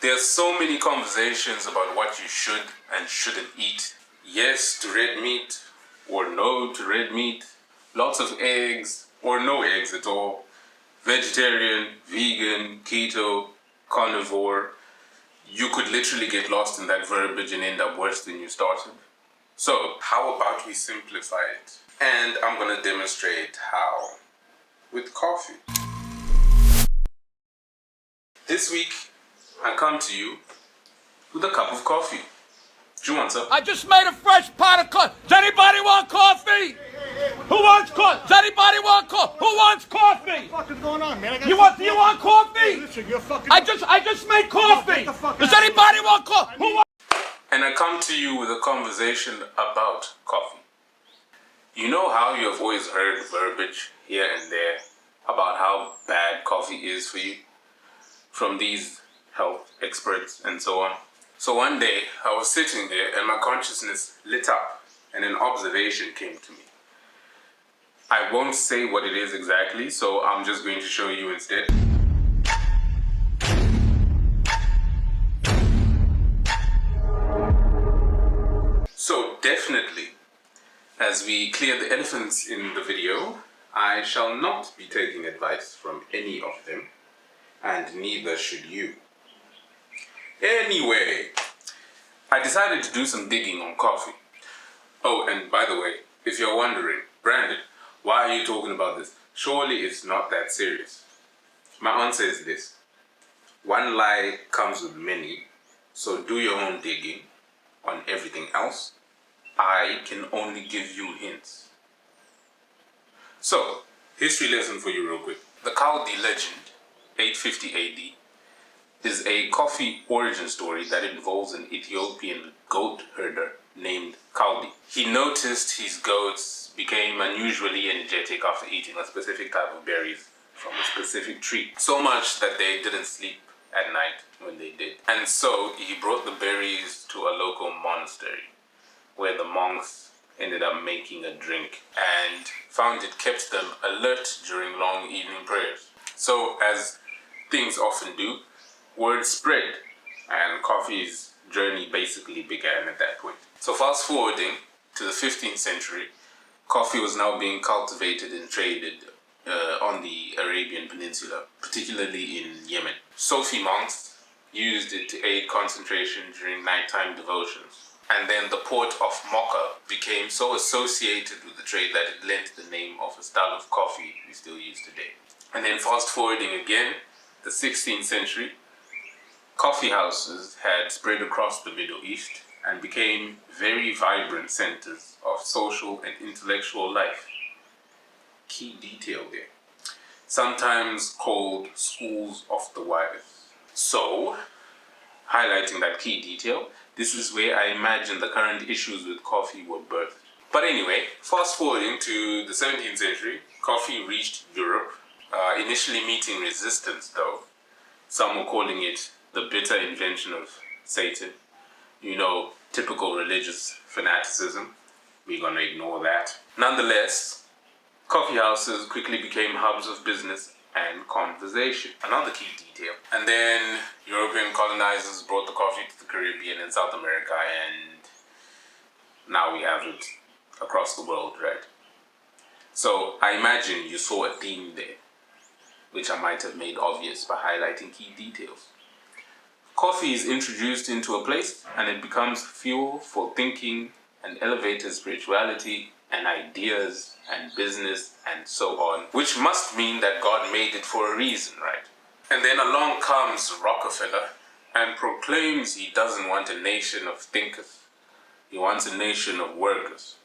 There's so many conversations about what you should and shouldn't eat. Yes to red meat or no to red meat. Lots of eggs or no eggs at all. Vegetarian, vegan, keto, carnivore. You could literally get lost in that verbiage and end up worse than you started. So, how about we simplify it? And I'm gonna demonstrate how with coffee. This week, I come to you with a cup of coffee. Do you want some? I just made a fresh pot of coffee. Does anybody want coffee? Who wants coffee? Does anybody want coffee? Who wants coffee? What the fuck is going on, man? You want coffee? Listen, you're fucking... I just made coffee. Does anybody want coffee? Who wants? And I come to you with a conversation about coffee. You know how you have always heard verbiage here and there about how bad coffee is for you from these health experts and so on. So one day I was sitting there and my consciousness lit up and an observation came to me. I won't say what it is exactly, so I'm just going to show you instead. So definitely, as we clear the elephants in the video, I shall not be taking advice from any of them, and neither should you. Anyway, I decided to do some digging on coffee. Oh, and by the way, if you're wondering, Brandon, why are you talking about this? Surely it's not that serious. My answer is this. One lie comes with many, so do your own digging on everything else. I can only give you hints. So, history lesson for you real quick. The Kaldi legend, 850 AD, is a coffee origin story that involves an Ethiopian goat herder named Kaldi. He noticed his goats became unusually energetic after eating a specific type of berries from a specific tree. So much that they didn't sleep at night when they did. And so he brought the berries to a local monastery where the monks ended up making a drink and found it kept them alert during long evening prayers. So as things often do, word spread and coffee's journey basically began at that point. So fast forwarding to the 15th century, coffee was now being cultivated and traded on the Arabian Peninsula, particularly in Yemen. Sufi monks used it to aid concentration during nighttime devotions. And then the port of Mocha became so associated with the trade that it lent the name of a style of coffee we still use today. And then fast forwarding again, the 16th century, coffee houses had spread across the Middle East and became very vibrant centers of social and intellectual life. Key detail there. Sometimes called schools of the wise. So, highlighting that key detail, this is where I imagine the current issues with coffee were birthed. But anyway, fast forwarding to the 17th century, coffee reached Europe, initially meeting resistance though. Some were calling it the bitter invention of Satan. You know, typical religious fanaticism. We're gonna ignore that. Nonetheless, coffee houses quickly became hubs of business and conversation. Another key detail. And then European colonizers brought the coffee to the Caribbean and South America, and now we have it across the world, right? So I imagine you saw a theme there, which I might have made obvious by highlighting key details. Coffee is introduced into a place and it becomes fuel for thinking and elevated spirituality and ideas and business and so on, which must mean that God made it for a reason, right? And then along comes Rockefeller and proclaims he doesn't want a nation of thinkers. He wants a nation of workers.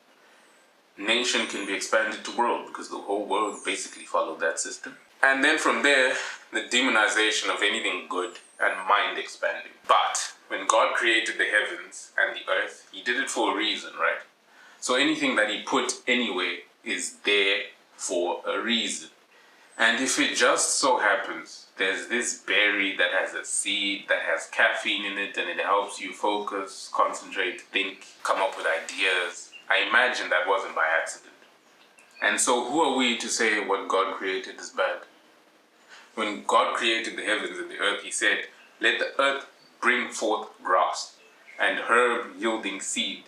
Nation can be expanded to world because the whole world basically followed that system. And then from there, the demonization of anything good and mind expanding. But when God created the heavens and the earth, he did it for a reason, right? So anything that he put anywhere is there for a reason. And if it just so happens there's this berry that has a seed that has caffeine in it and it helps you focus, concentrate, think, come up with ideas, I imagine that wasn't by accident. And so who are we to say what God created is bad? When God created the heavens and the earth, he said, let the earth bring forth grass, and herb yielding seed,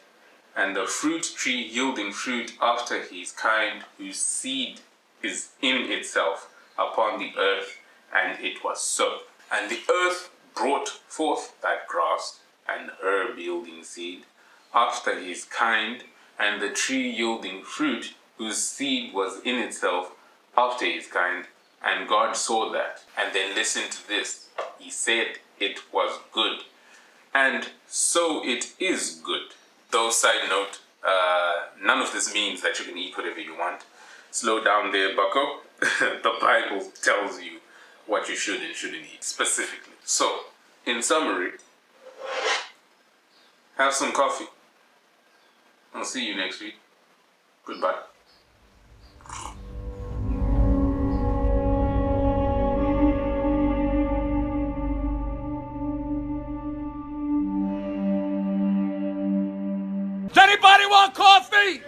and the fruit tree yielding fruit after his kind, whose seed is in itself upon the earth. And it was so. And the earth brought forth that grass, and herb yielding seed after his kind, and the tree yielding fruit, whose seed was in itself after his kind. And God saw that. And then listen to this. He said it was good. And so it is good. Though, side note, none of this means that you can eat whatever you want. Slow down there, bucko. The Bible tells you what you should and shouldn't eat specifically. So, in summary, have some coffee. I'll see you next week. Goodbye. Does anybody want coffee?